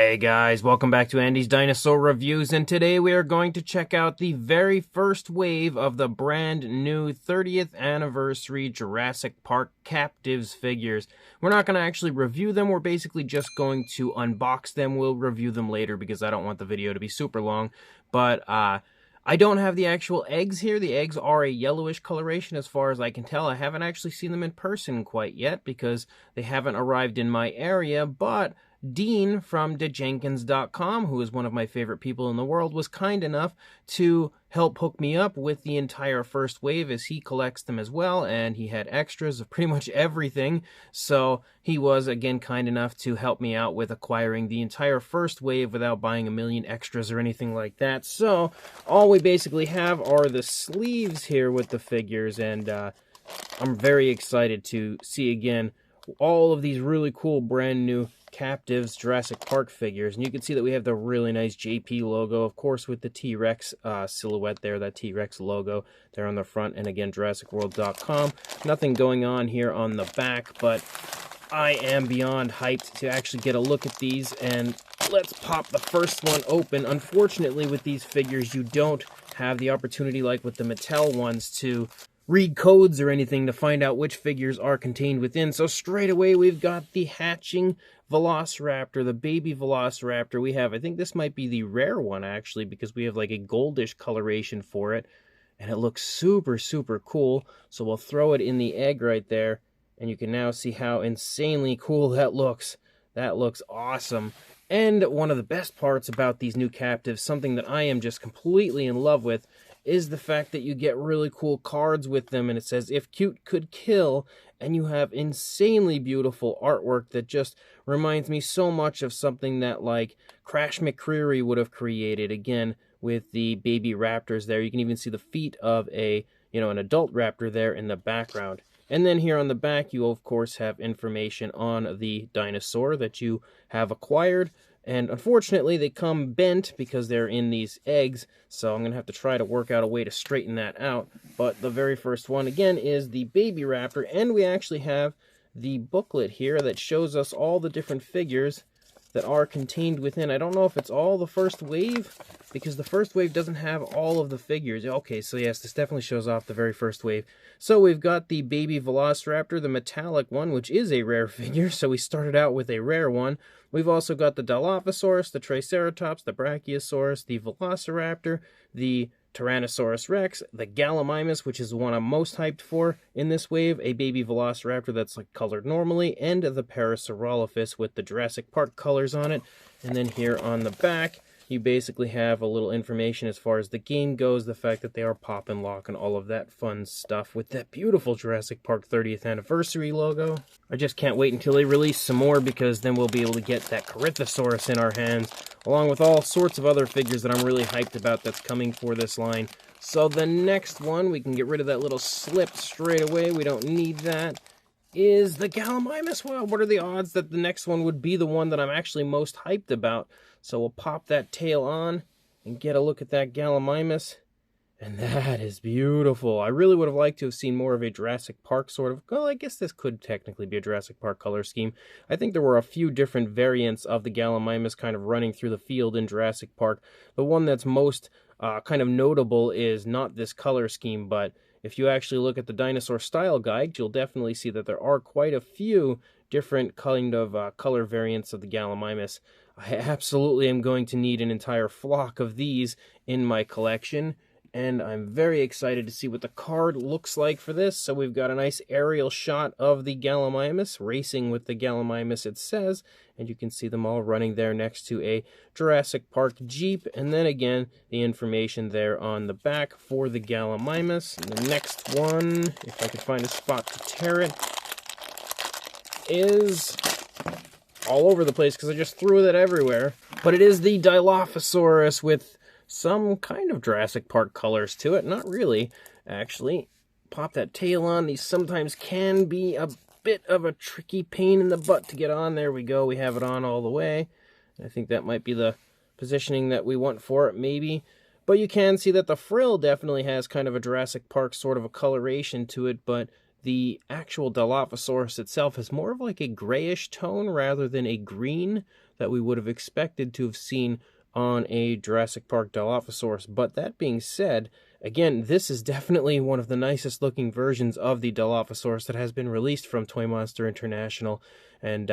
Hey guys, welcome back to Andy's Dinosaur Reviews, and today we are going to check out the very first wave of the brand new 30th anniversary Jurassic Park Captivz figures. We're not going to actually review them, we're basically just going to unbox them. We'll review them later because I don't want the video to be super long, but I don't have the actual eggs here. The eggs are a yellowish coloration as far as I can tell. I haven't actually seen them in person quite yet because they haven't arrived in my area, but Dean from DeJenkins.com, who is one of my favorite people in the world, was kind enough to help hook me up with the entire first wave as he collects them as well, and he had extras of pretty much everything, so he was again kind enough to help me out with acquiring the entire first wave without buying a million extras or anything like that. So all we basically have are the sleeves here with the figures, and I'm very excited to see again all of these really cool brand new Captivz Jurassic Park figures. And you can see that we have the really nice JP logo, of course, with the T-Rex silhouette there, that T-Rex logo there on the front, and again, JurassicWorld.com. Nothing going on here on the back, but I am beyond hyped to actually get a look at these, and let's pop the first one open. Unfortunately, with these figures, you don't have the opportunity like with the Mattel ones to read codes or anything to find out which figures are contained within. So straight away we've got the hatching Velociraptor, the baby Velociraptor. We have, I think this might be the rare one actually, because we have like a goldish coloration for it, and it looks super, super cool. So we'll throw it in the egg right there, and you can now see how insanely cool that looks. That looks awesome. And one of the best parts about these new Captivz, something that I am just completely in love with, is the fact that you get really cool cards with them, and it says, "If cute could kill," and you have insanely beautiful artwork that just reminds me so much of something that like Crash McCreary would have created, again, with the baby raptors there. You can even see the feet of an adult raptor there in the background. And then here on the back, you of course have information on the dinosaur that you have acquired. And unfortunately, they come bent because they're in these eggs, so I'm going to have to try to work out a way to straighten that out. But the very first one, again, is the baby raptor, and we actually have the booklet here that shows us all the different figures that are contained within. I don't know if it's all the first wave, because the first wave doesn't have all of the figures. Okay, so yes, this definitely shows off the very first wave. So we've got the baby Velociraptor, the metallic one, which is a rare figure, so we started out with a rare one. We've also got the Dilophosaurus, the Triceratops, the Brachiosaurus, the Velociraptor, the Tyrannosaurus Rex, the Gallimimus, which is the one I'm most hyped for in this wave, a baby Velociraptor that's like colored normally, and the Parasaurolophus with the Jurassic Park colors on it. And then here on the back, you basically have a little information as far as the game goes, the fact that they are pop and lock and all of that fun stuff with that beautiful Jurassic Park 30th anniversary logo. I just can't wait until they release some more, because then we'll be able to get that Corythosaurus in our hands, along with all sorts of other figures that I'm really hyped about that's coming for this line. So the next one, we can get rid of that little slip straight away, we don't need that, is the Gallimimus. Well, what are the odds that the next one would be the one that I'm actually most hyped about? So we'll pop that tail on and get a look at that Gallimimus. And that is beautiful. I really would have liked to have seen more of a Jurassic Park sort of... Well, I guess this could technically be a Jurassic Park color scheme. I think there were a few different variants of the Gallimimus kind of running through the field in Jurassic Park. The one that's most kind of notable is not this color scheme, but if you actually look at the Dinosaur Style Guide, you'll definitely see that there are quite a few different kind of color variants of the Gallimimus. I absolutely am going to need an entire flock of these in my collection, and I'm very excited to see what the card looks like for this. So we've got a nice aerial shot of the Gallimimus, racing with the Gallimimus it says, and you can see them all running there next to a Jurassic Park Jeep, and then again, the information there on the back for the Gallimimus. And the next one, if I could find a spot to tear it, is all over the place because I just threw that everywhere. But it is the Dilophosaurus with some kind of Jurassic Park colors to it. Not really, actually. Pop that tail on. These sometimes can be a bit of a tricky pain in the butt to get on. There we go. We have it on all the way. I think that might be the positioning that we want for it, maybe. But you can see that the frill definitely has kind of a Jurassic Park sort of a coloration to it, but the actual Dilophosaurus itself has more of like a grayish tone rather than a green that we would have expected to have seen on a Jurassic Park Dilophosaurus. But that being said, again, this is definitely one of the nicest looking versions of the Dilophosaurus that has been released from Toy Monster International. And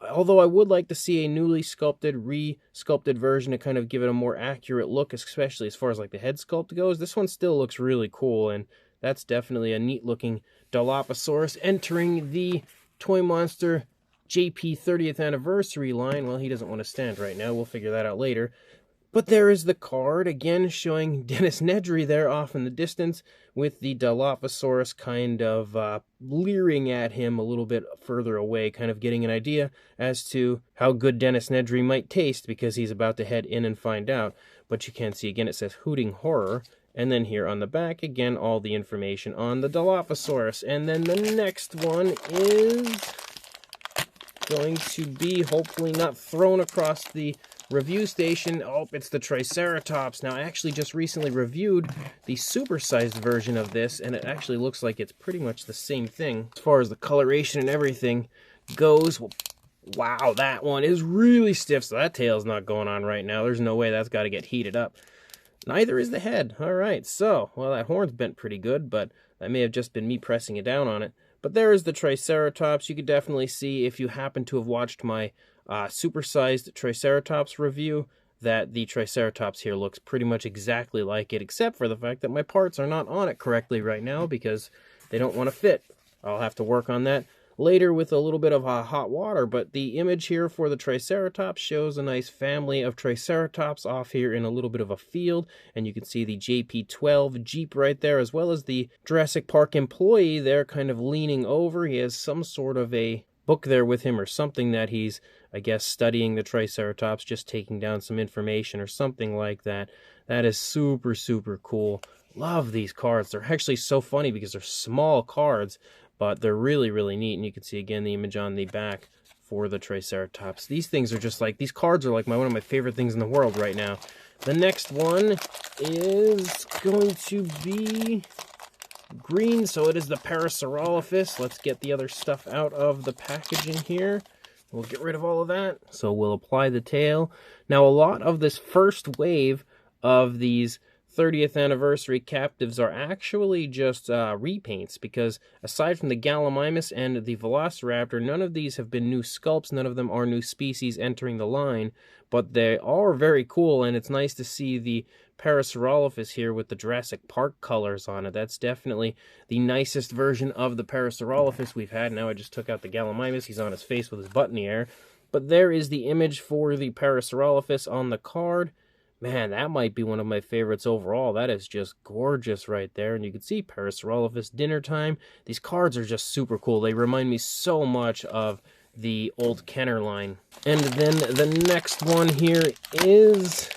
although I would like to see a newly sculpted, re-sculpted version to kind of give it a more accurate look, especially as far as like the head sculpt goes, this one still looks really cool, and that's definitely a neat looking Dilophosaurus entering the Toy Monster JP 30th anniversary line. Well, he doesn't want to stand right now. We'll figure that out later. But there is the card, again showing Dennis Nedry there off in the distance with the Dilophosaurus kind of leering at him a little bit further away, kind of getting an idea as to how good Dennis Nedry might taste because he's about to head in and find out. But you can see, again, it says Hooting Horror. And then here on the back, again, all the information on the Dilophosaurus. And then the next one is going to be hopefully not thrown across the review station. Oh, it's the Triceratops. Now, I actually just recently reviewed the supersized version of this, and it actually looks like it's pretty much the same thing as far as the coloration and everything goes. Wow, that one is really stiff, so that tail's not going on right now. There's no way that's got to get heated up. Neither is the head. All right, so, well, that horn's bent pretty good, but that may have just been me pressing it down on it. But there is the Triceratops. You could definitely see, if you happen to have watched my supersized Triceratops review, that the Triceratops here looks pretty much exactly like it, except for the fact that my parts are not on it correctly right now because they don't want to fit. I'll have to work on that later with a little bit of hot water, but the image here for the Triceratops shows a nice family of Triceratops off here in a little bit of a field, and you can see the JP-12 Jeep right there, as well as the Jurassic Park employee there kind of leaning over. He has some sort of a book there with him or something that he's, I guess, studying the Triceratops, just taking down some information or something like that. That is super, super cool. Love these cards. They're actually so funny because they're small cards, but they're really, really neat. And you can see, again, the image on the back for the Triceratops. These things are just like, these cards are like one of my favorite things in the world right now. The next one is going to be green, so it is the Parasaurolophus. Let's get the other stuff out of the packaging here. We'll get rid of all of that. So we'll apply the tail. Now, a lot of this first wave of these 30th Anniversary Captivz are actually just repaints, because aside from the Gallimimus and the Velociraptor, none of these have been new sculpts. None of them are new species entering the line, but they are very cool, and it's nice to see the Parasaurolophus here with the Jurassic Park colors on it. That's definitely the nicest version of the Parasaurolophus we've had. Now I just took out the Gallimimus. He's on his face with his butt in the air. But there is the image for the Parasaurolophus on the card. Man, that might be one of my favorites overall. That is just gorgeous right there. And you can see Parasaurolophus Dinner Time. These cards are just super cool. They remind me so much of the old Kenner line. And then the next one here is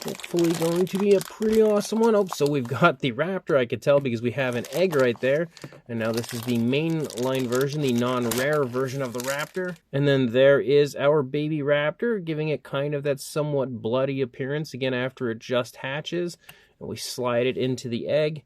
hopefully going to be a pretty awesome one. Oh, so we've got the Raptor, I could tell, because we have an egg right there. And now this is the main line version, the non-rare version of the Raptor. And then there is our baby Raptor, giving it kind of that somewhat bloody appearance, again, after it just hatches. And we slide it into the egg.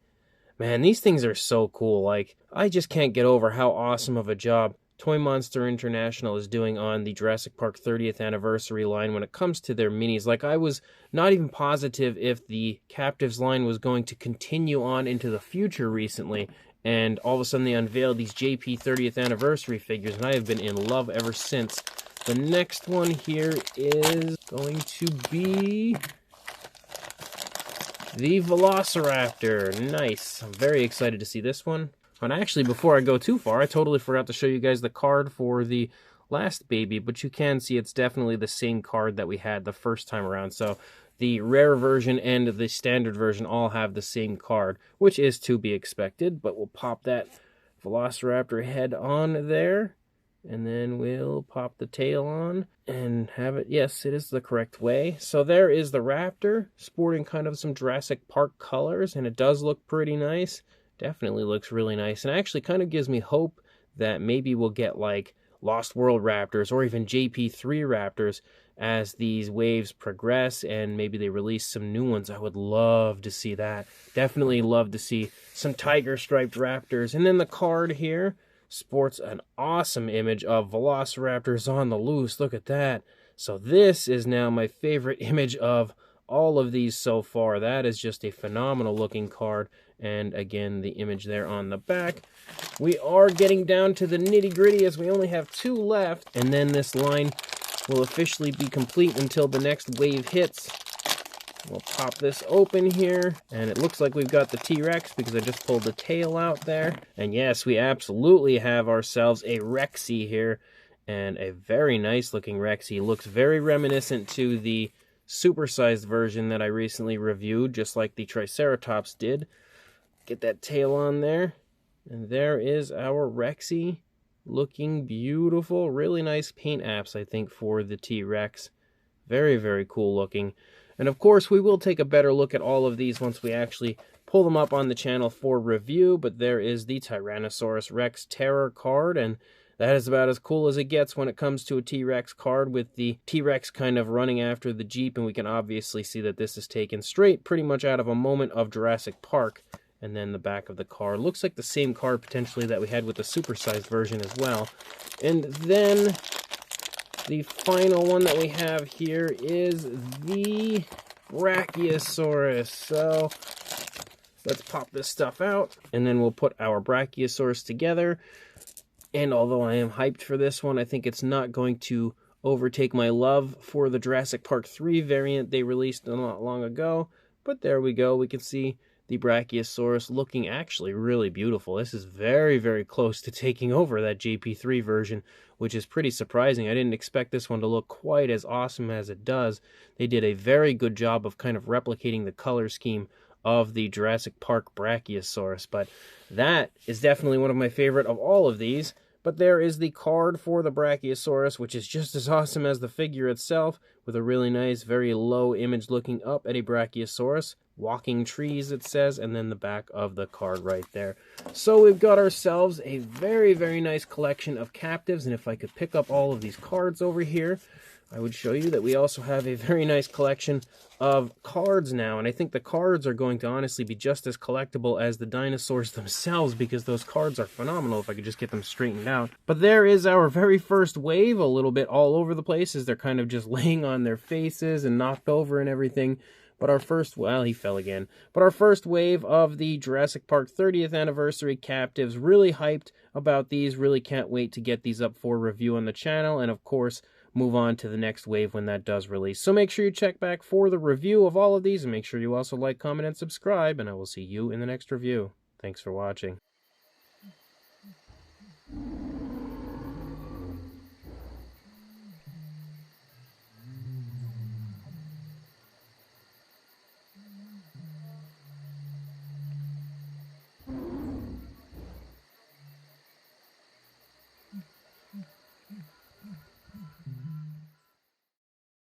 Man, these things are so cool. Like, I just can't get over how awesome of a job Toy Monster International is doing on the Jurassic Park 30th Anniversary line when it comes to their minis. Like, I was not even positive if the Captivz line was going to continue on into the future recently, and all of a sudden they unveiled these JP 30th Anniversary figures, and I have been in love ever since. The next one here is going to be the Velociraptor. Nice. I'm very excited to see this one. And actually, before I go too far, I totally forgot to show you guys the card for the last baby, but you can see it's definitely the same card that we had the first time around. So the rare version and the standard version all have the same card, which is to be expected, but we'll pop that Velociraptor head on there, and then we'll pop the tail on and have it. Yes, it is the correct way. So there is the Raptor, sporting kind of some Jurassic Park colors, and it does look pretty nice. Definitely looks really nice, and actually kind of gives me hope that maybe we'll get like Lost World Raptors or even JP3 Raptors, as these waves progress and maybe they release some new ones. I would love to see that. Definitely love to see some tiger striped raptors. And then the card here sports an awesome image of velociraptors on the loose. Look at that. So this is now my favorite image of all of these so far. That is just a phenomenal looking card. And again, the image there on the back. We are getting down to the nitty gritty as we only have 2 left. And then this line will officially be complete until the next wave hits. We'll pop this open here, and it looks like we've got the T-Rex because I just pulled the tail out there. And yes, we absolutely have ourselves a Rexy here, and a very nice looking Rexy. Looks very reminiscent to the supersized version that I recently reviewed, just like the Triceratops did. Get that tail on there, and there is our Rexy. Looking beautiful. Really nice paint apps, I think, for the T-Rex. Very, very cool looking. And of course, we will take a better look at all of these once we actually pull them up on the channel for review. But there is the Tyrannosaurus Rex Terror card, and that is about as cool as it gets when it comes to a T-Rex card, with the T-Rex kind of running after the Jeep. And we can obviously see that this is taken straight pretty much out of a moment of Jurassic Park. And then the back of the card looks like the same card potentially that we had with the supersized version as well. And then the final one that we have here is the Brachiosaurus. So let's pop this stuff out, and then we'll put our Brachiosaurus together. And although I am hyped for this one, I think it's not going to overtake my love for the Jurassic Park 3 variant they released not long ago. But there we go. We can see the Brachiosaurus looking actually really beautiful. This is very, very close to taking over that JP3 version, which is pretty surprising. I didn't expect this one to look quite as awesome as it does. They did a very good job of kind of replicating the color scheme of the Jurassic Park Brachiosaurus, but that is definitely one of my favorite of all of these. But there is the card for the Brachiosaurus, which is just as awesome as the figure itself, with a really nice, very low image looking up at a Brachiosaurus. Walking trees, it says, and then the back of the card right there. So we've got ourselves a very, very nice collection of captives, and if I could pick up all of these cards over here, I would show you that we also have a very nice collection of cards now, and I think the cards are going to honestly be just as collectible as the dinosaurs themselves, because those cards are phenomenal if I could just get them straightened out. But there is our very first wave, a little bit all over the place as they're kind of just laying on their faces and knocked over and everything. But our first, well, he fell again. But our first wave of the Jurassic Park 30th Anniversary Captivz. Really hyped about these. Really can't wait to get these up for review on the channel. And of course, move on to the next wave when that does release. So make sure you check back for the review of all of these. And make sure you also like, comment, and subscribe. And I will see you in the next review. Thanks for watching.